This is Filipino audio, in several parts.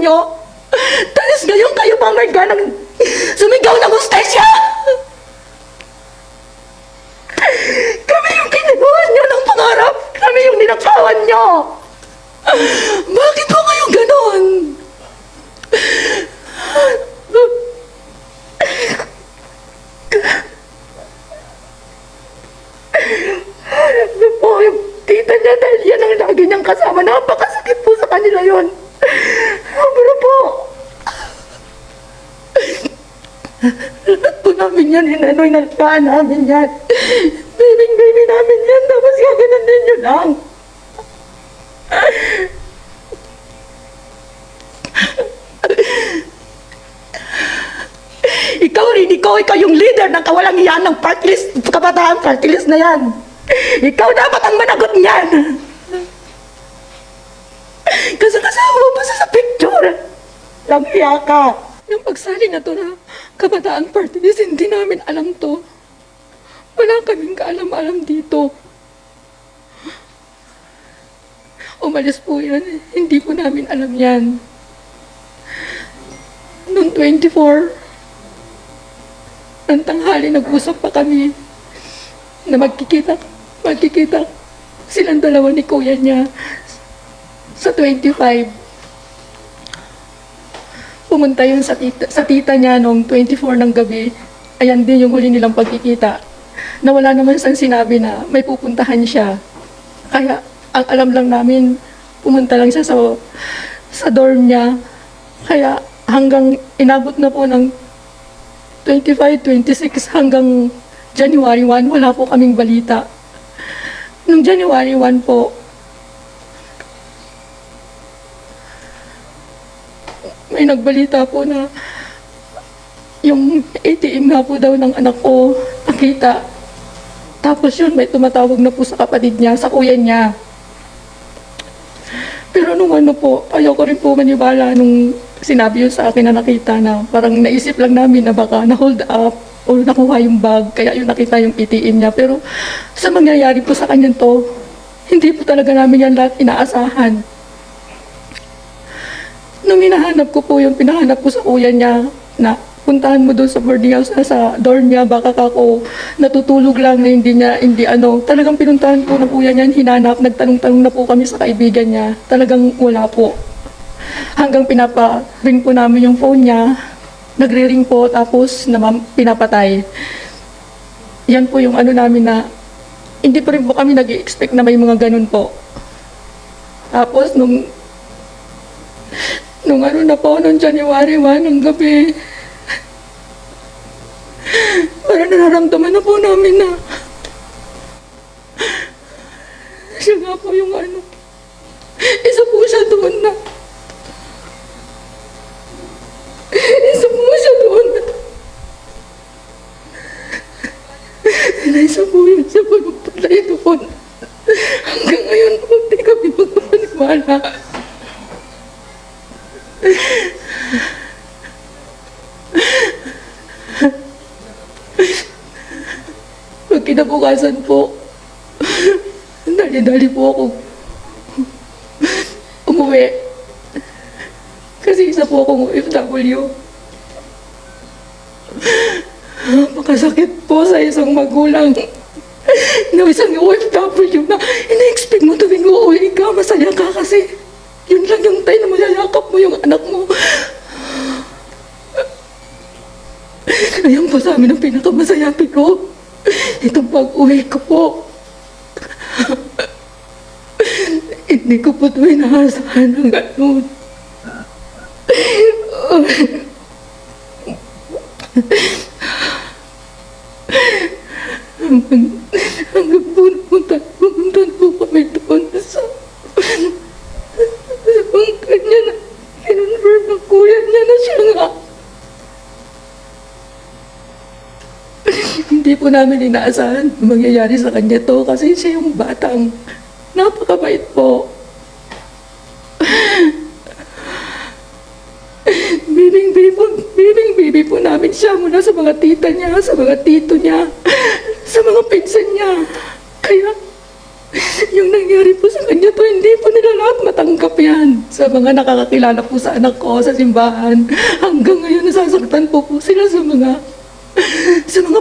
nyo. Tapos ngayon kayo pa ng sumigaw ng hostesya. Kami yung kinagawan nyo ng pangarap. Kami yung ninakawan nyo. Bakit po kayo ganon? Ano po yung tita niya dahil yan ang lagi niyang kasama. Napakasakit po sa kanila yun. Pero po, lahat po namin yan, inanoy na namin yan. Baby namin yan, tapos gaganon din yun lang. Ikaw yung leader ng kawalang iyan ng party list, kabataan party list na yan. Ikaw dapat ang managot niyan. Kasi kasama mo pa sa picture. Lang iya ka. Yung pagsali na to na kabataan party list, hindi namin alam to. Wala kaming kaalam-alam dito. Umalis po yan. Hindi po namin alam yan. Noong 24, ng tanghali, nag-usap pa kami na magkikita silang dalawa ni kuya niya sa 25. Pumunta yun sa tita niya noong 24 ng gabi. Ayan din yung huli nilang pagkikita. Na wala naman siyang sinabi na may pupuntahan siya. Kaya ang alam lang namin, pumunta lang siya sa dorm niya. Kaya hanggang inabot na po ng 25, 26 hanggang January 1, wala po kaming balita. Nung January 1 po, may nagbalita po na yung ATM nga po daw ng anak ko nakita. Tapos yun, may tumatawag na po sa kapatid niya, sa kuya niya. Pero nung ano po, ayoko rin po manibala nung sinabi yun sa akin na nakita na parang naisip lang namin na baka na-hold up o nakuha yung bag, kaya yun nakita yung ATM niya. Pero sa mangyayari po sa kanya to, hindi po talaga namin yan lahat inaasahan. Nung hinahanap ko po yung pinahanap ko sa kuya niya na puntahan mo doon sa boarding house na sa dorm niya, baka ako natutulog lang na hindi talagang pinuntahan po ng kuya niya, hinanap, nagtanong-tanong na po kami sa kaibigan niya, talagang wala po. Hanggang pinapa-ring po namin yung phone niya, nagre-ring po, tapos pinapatay. Yan po yung ano namin na, hindi pa rin po kami nag-i-expect na may mga ganun po. Tapos nung ano na po, nung January 1, ng gabi, parang nararamdaman na po namin na siya nga po yung isa po siya doon na isa po siya doon na isa po yung patay doon. Hanggang ngayon po, hindi kami magpapaniwala. Pag kinabukasan po, dali-dali po ako umuwi. Kasi isa po akong OFW. Makasakit po sa isang magulang na isang OFW na ina-expect mo tuwing uuwi ka, masaya ka kasi yun lang yung time na magyayakap mo yung anak mo. Ngayon po sa amin ang pinakamasayapin ko, itong pag-uwi ko po. Hindi ko po ito inaasahan ng gano'n. Hanggang pumunta po kami doon sa bangka niya na kinonfirm ng kuya niya na siya nga. Hindi po namin inaasahan mangyayari sa kanya to kasi siya yung batang napakabait po. Bibing-baby po namin siya mula sa mga tita niya, sa mga tito niya, sa mga pinsan niya. Kaya yung nangyari po sa kanya to, hindi po nila lahat matanggap yan. sa mga nakakakilala po sa anak ko sa simbahan. Hanggang ngayon nasasaktan po sila sa mga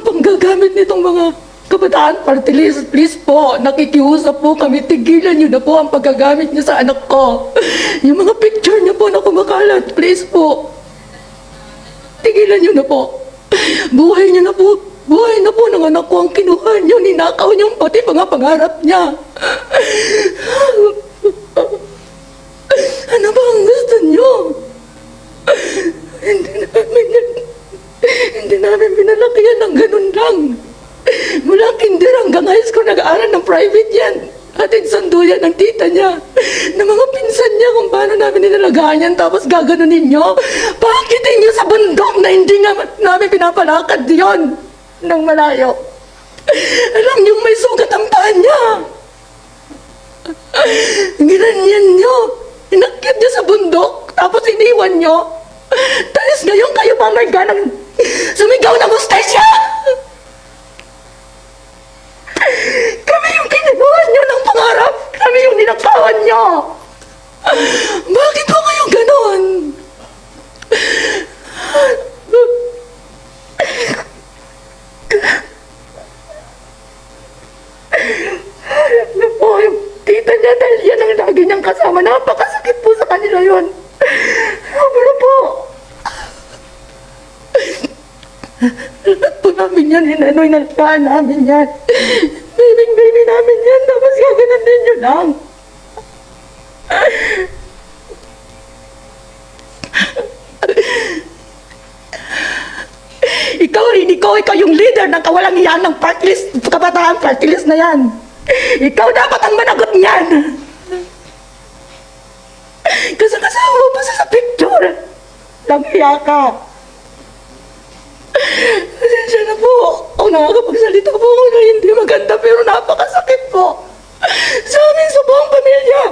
panggagamit nitong mga kabataan party list. Please po, nakikiusap po kami, tigilan niyo na po ang paggagamit niyo sa anak ko. Yung mga picture niyo po na kumakalat, please po. Tigilan niyo na po. Buhay niyo na po. Buhay na po ng anak ko ang kinuha niyo, ninakaw niyo pati mga pangarap niya. Ano ba ang gusto niyo? Hindi namin pinalakihan ng ganun lang. Mula kinder hanggang high school, nag-aaral ng private yan. Atid sundo yan ng tita niya. Ng mga pinsan niya kung paano namin nilalagahan yan, tapos gaganunin niyo. Bakit inyo sa bundok na hindi nga namin pinapalakad yon ng malayo? Alam niyo may sugat ang paa niya. Ginanyan niyo. Inakyat niyo sa bundok, tapos iniwan niyo. Tapos ngayon kayo pa may ganang sumigaw ng hostesya. Kami yung kinuha niyo ng pangarap. Kami yung ninakawan niyo. Bakit po kayo ganon? Ano po, yung tita niya, dahil yan ang lagi niyang kasama. Napakasakit po sa kanila yun. Ano po? Lahat po namin yan, inanoy na namin yan. Baby namin yan, tapos gaganan din nyo lang. Ikaw yung leader ng kawalang iyan ng party list, kabataan party list na yan. Ikaw dapat ang managot niyan. Kasi kasama mo pa sa picture. Langhiya ka. Pasensya na po. Ako nakakapagsalita po ako na hindi maganda pero napakasakit po. Sa amin, sa buong pamilya.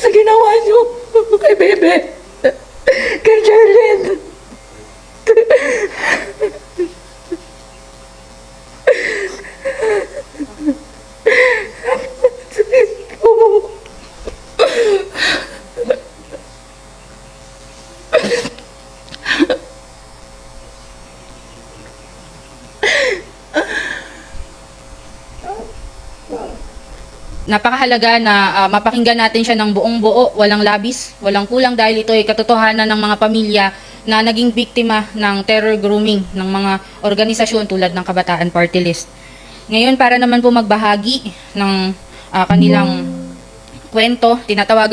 Sa ginawa niyo kay Bebe. Kay Jarlene. Napakahalaga na mapakinggan natin siya ng buong buo, walang labis, walang kulang dahil ito ay katotohanan ng mga pamilya na naging biktima ng terror grooming ng mga organisasyon tulad ng Kabataan Party List. Ngayon, para naman po magbahagi ng kanilang kwento, tinatawag